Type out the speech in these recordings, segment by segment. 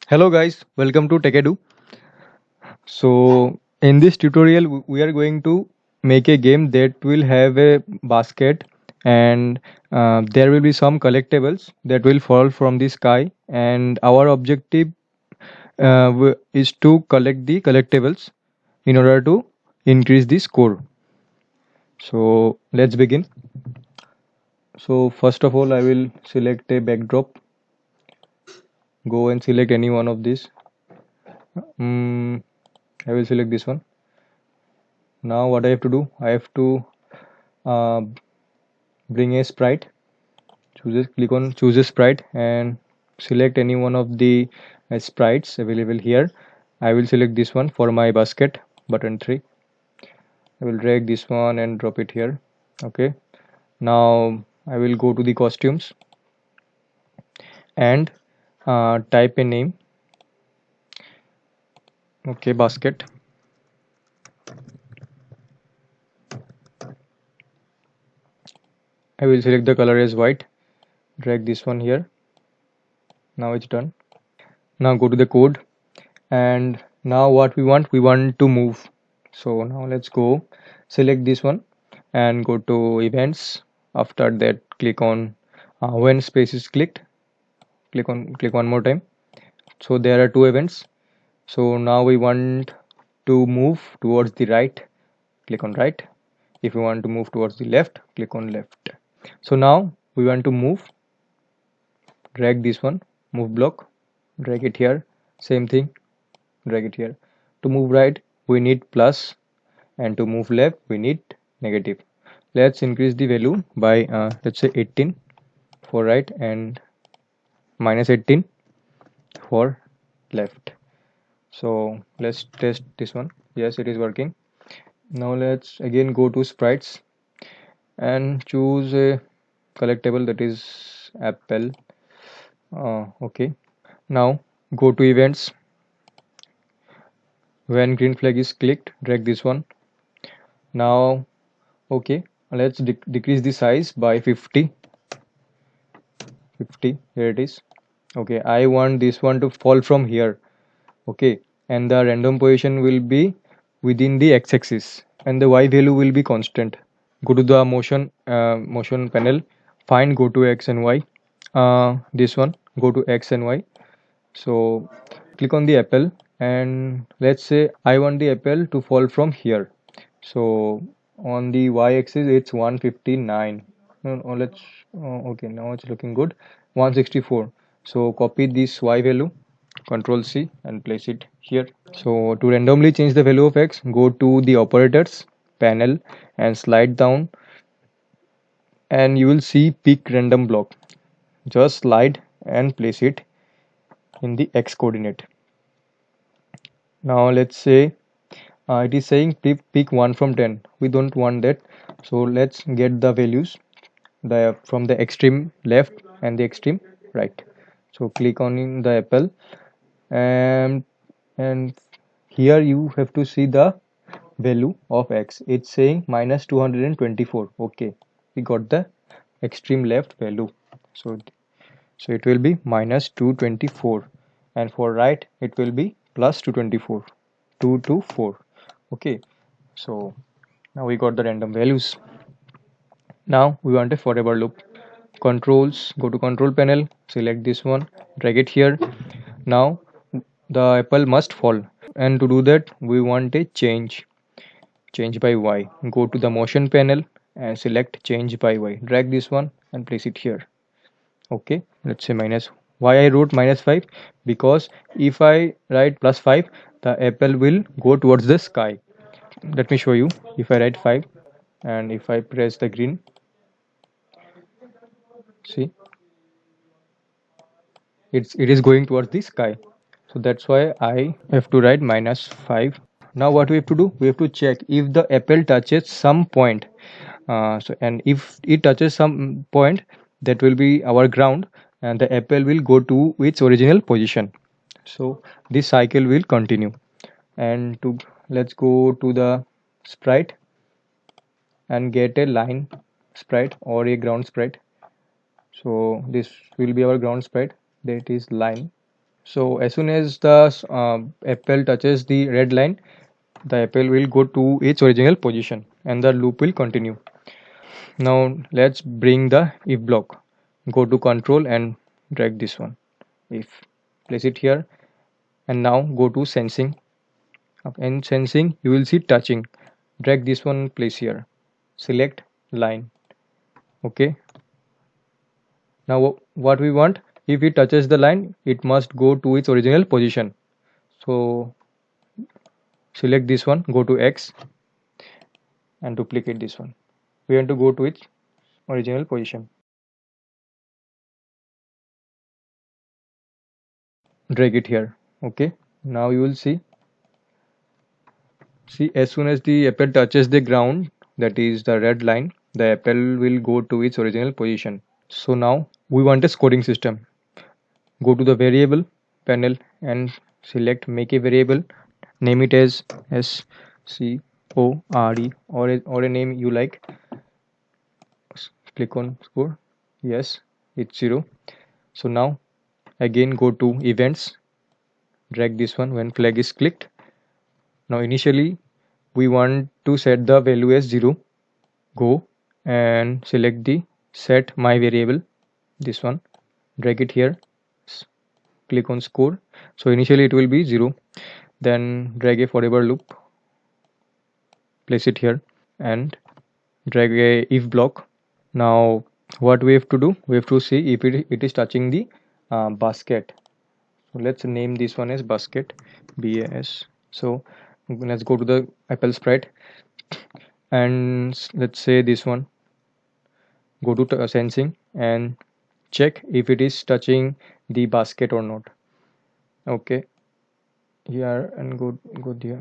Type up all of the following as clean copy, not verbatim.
Hello guys, welcome to Tekedu. So in this tutorial we are going to make a game that will have a basket and there will be some collectibles that will fall from the sky, and our objective is to collect the collectibles in order to increase the score. So let's begin. So first of all I will select a backdrop. Go and select any one of these. Mm, I will select this one. Now what I have to do, I have to uh, bring a sprite. Click on choose a sprite and select any one of the sprites available here. I will select this one for my basket, button 3. I will drag this one and drop it here. Okay, now I will go to the costumes and type a name. Okay, basket. I will select the color as white, drag this one here. Now it's done. Now go to the code, and now what we want to move. So now let's go select this one and go to events. After that click on when space is clicked, click one more time. So there are two events. So now we want to move towards the right, click on right. If you want to move towards the left, click on left. So now we want to move, drag this one, move block, drag it here, same thing, drag it here. To move right we need plus, and to move left we need negative. Let's increase the value by let's say 18 for right and minus 18 for left. So let's test this one. Yes, it is working. Now let's again go to sprites and choose a collectible, that is apple. Okay, now go to events. When green flag is clicked, drag this one. Now okay, let's decrease the size by 50. Here it is. Okay, I want this one to fall from here. Okay, and the random position will be within the x-axis and the y value will be constant. Go to the motion panel, find go to x and y. This one, go to x and y. So click on the apple, and let's say I want the apple to fall from here. So on the y-axis it's 159. No, let's okay, now it's looking good. 164. So copy this y value, control C, and place it here. So to randomly change the value of x, go to the operators panel and slide down, and you will see pick random block. Just slide and place it in the x coordinate. Now let's say it is saying pick 1 from 10. We don't want that, so let's get the values from the extreme left and the extreme right. So click on in the apple, and here you have to see the value of x. It's saying minus 224. Okay, we got the extreme left value. So it will be minus 224, and for right it will be plus 224. 224. Okay, so now we got the random values. Now we want a forever loop. Controls, go to control panel, select this one, drag it here. Now the apple must fall, and to do that we want a change by y. Go to the motion panel and select change by y, drag this one and place it here. Okay, let's say minus. Why I wrote minus 5? Because if I write plus 5, the apple will go towards the sky. Let me show you. If I write 5 and if I press the green, see, it is going towards the sky. So that's why I have to write minus 5. Now what we have to do, we have to check if the apple touches some point. And if it touches some point, that will be our ground, and the apple will go to its original position. So this cycle will continue. And to let's go to the sprite and get a line sprite or a ground sprite. So this will be our ground sprite, that is line. So as soon as the apple touches the red line, the apple will go to its original position and the loop will continue. Now let's bring the if block. Go to control and drag this one. If place it here, and now go to sensing. In sensing you will see touching. Drag this one, place here. Select line. Okay. Now what we want, if it touches the line, it must go to its original position. So select this one, go to X and duplicate this one. We want to go to its original position. Drag it here. Okay. Now you will see as soon as the apple touches the ground, that is the red line, the apple will go to its original position. So now we want a scoring system. Go to the variable panel and select make a variable. Name it as SCORE or a name you like. Click on score. Yes, it's 0. So now again go to events. Drag this one when flag is clicked. Now initially we want to set the value as 0. Go and select the set my variable, this one, drag it here, click on score. So initially it will be 0. Then drag a forever loop, place it here and drag a if block. Now what we have to do, we have to see if it is touching the basket. So let's name this one as basket, BAS. So let's go to the apple sprite and let's say this one, go to sensing and check if it is touching the basket or not. Okay, here and go there.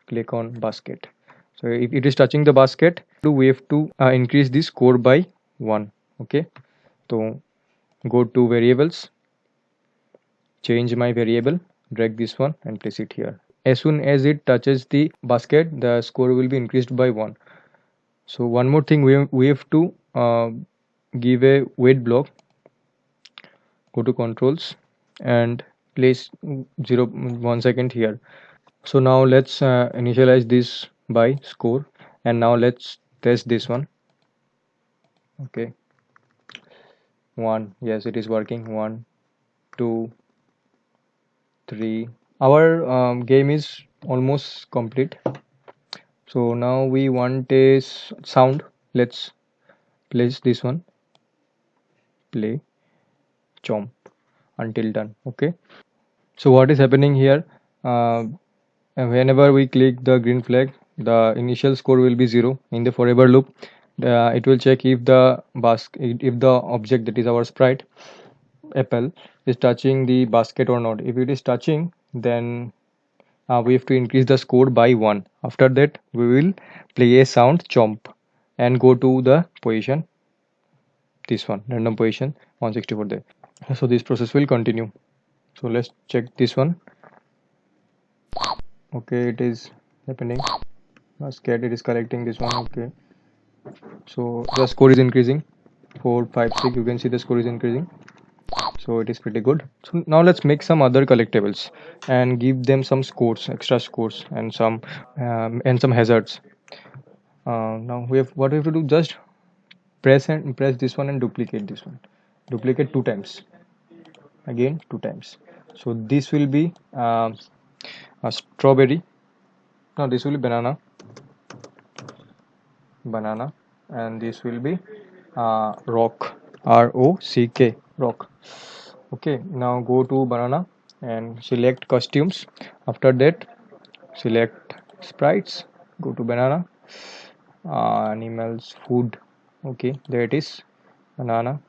Click on basket. So if it is touching the basket, we have to increase the score by 1. Okay, so go to variables, change my variable, drag this one and place it here. As soon as it touches the basket, the score will be increased by 1. So one more thing, we have to give a wait block. Go to controls and place 1 second here. So now let's initialize this by score, and now let's test this one. Okay, 1, yes, it is working. 1 2 3. Our game is almost complete. So now we want a sound. Let's place this one, play chomp until done. Okay, so what is happening here, whenever we click the green flag, the initial score will be 0. In the forever loop, it will check if the object, that is our sprite apple, is touching the basket or not. If it is touching, then we have to increase the score by 1. After that we will play a sound chomp and go to the position, this one, random position 164 there. So this process will continue. So let's check this one. Okay, it is happening. Basket, it is collecting this one. Okay, so the score is increasing, 4 5 6. You can see the score is increasing, so it is pretty good. So now let's make some other collectibles and give them some scores, extra scores, and some hazards. Now what we have to do, just press this one and duplicate this one. Duplicate 2 times, again 2 times. So this will be a strawberry. No, this will be banana, and this will be rock, ROCK, rock. Okay, now go to banana and select costumes. After that select sprites, go to banana, animals, food. Okay, there it is, banana.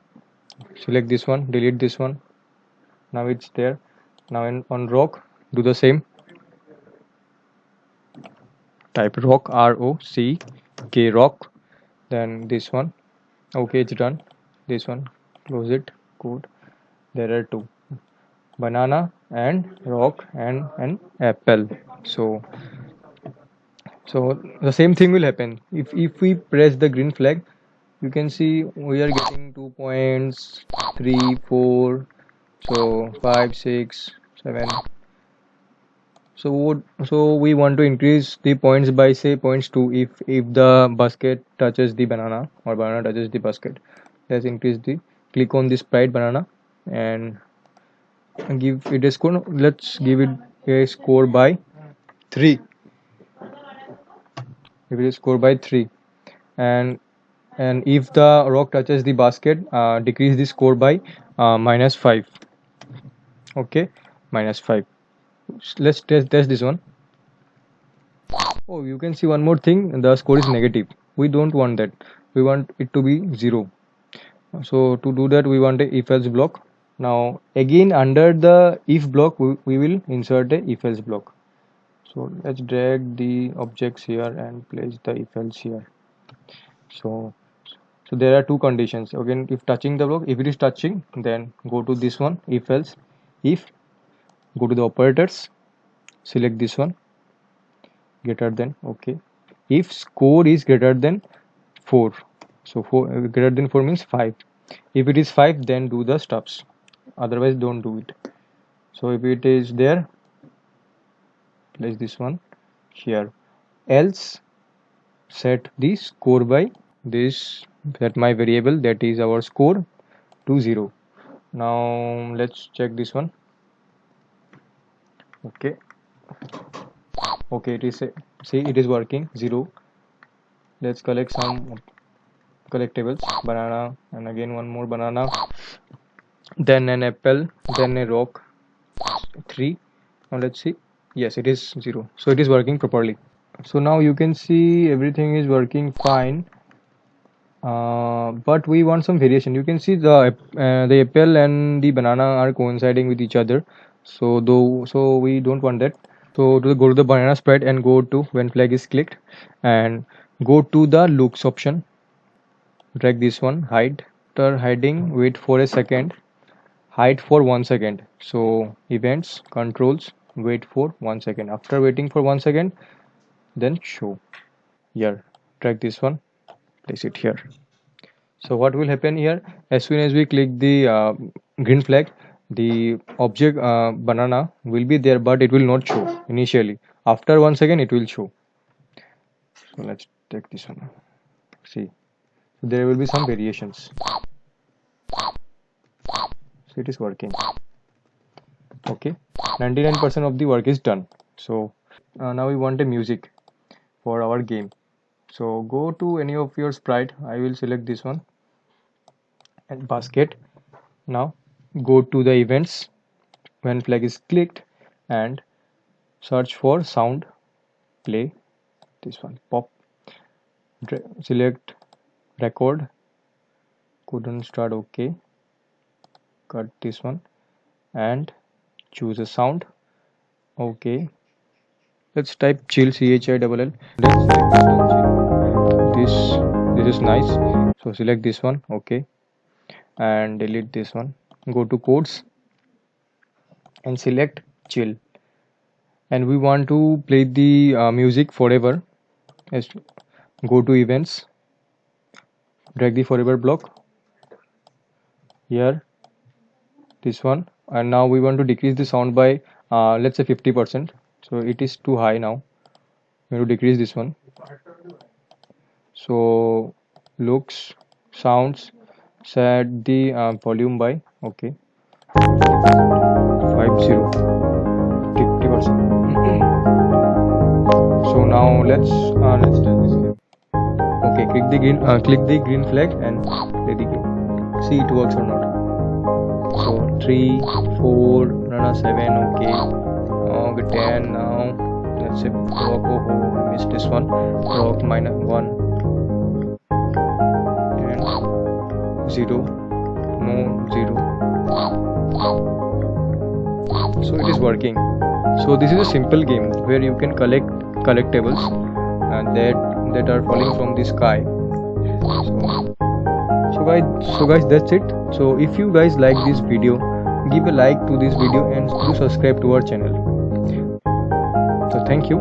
Select this one, delete this one. Now it's there. Now on rock, do the same, type rock, ROCK, rock. Then this one. Okay, it's done. This one, close it. Good. There are 2, banana and rock and an apple. So the same thing will happen if we press the green flag. You can see we are getting 2 points, 3 4 So 5, 6, 7. So we want to increase the points by say points 2 if the basket touches the banana or banana touches the basket. Let's increase the click on this sprite banana and give it a score. Let's give it a score by 3. If it is score by 3 and if the rock touches the basket, decrease the score by -5. Okay, -5. Let's test this one. Oh, you can see one more thing, the score is negative. We don't want that. We want it to be 0. So to do that we want a if else block. Now again under the if block we will insert a if else block. So let's drag the objects here and place the if else here. So there are two conditions. Again, if touching the block, if it is touching, then go to this one, if else. If, go to the operators, select this one, greater than, okay. If score is greater than 4, so greater than 4 means 5. If it is 5, then do the stubs, otherwise don't do it. So if it is there, place this one here, else set the score by this, set my variable, that is our score, to 0. Now let's check this one. Okay, it is see it is working. 0. Let's collect some collectibles, banana, and again one more banana, then an apple, then a rock. 3. Now let's see. Yes, it is 0, so it is working properly. So now you can see everything is working fine, but we want some variation. You can see the apple and the banana are coinciding with each other, so we don't want that. So go to the banana sprite and go to when flag is clicked and go to the looks option, drag this one, hide. After hiding, wait for a second, hide for 1 second. So events, controls, wait for 1 second. After waiting for 1 second, then show. Here, drag this one, place it here. So what will happen here, as soon as we click the green flag, the object banana will be there, but it will not show initially. After 1 second it will show. So let's take this one. See, so there will be some variations. So it is working. Okay, 99% of the work is done. So now we want a music for our game. So go to any of your sprite. I will select this one and basket. Now go to the events when flag is clicked and search for sound, play this one, pop, select record, couldn't start, okay, cut this one and choose a sound, okay. Let's type chill, CHILL. Let's select this one, chill. This is nice, so select this one, okay, and delete this one. Go to codes and select chill, and we want to play the music forever. Yes, go to events, drag the forever block here, this one, and now we want to decrease the sound by let's say 50%. So it is too high. Now we have to decrease this one. So looks, sounds, set the volume by, okay, 50%. So now let's test this game. Okay, click the green flag and play the game. See it works or not. So 3, 4, no, 7, okay, 10. Now let's say rock. Oh, I missed this one. Rock -1 and 0, no 0. So it is working. So this is a simple game where you can collect collectibles that are falling from the sky. So guys, that's it. So if you guys like this video, give a like to this video and do subscribe to our channel. So thank you.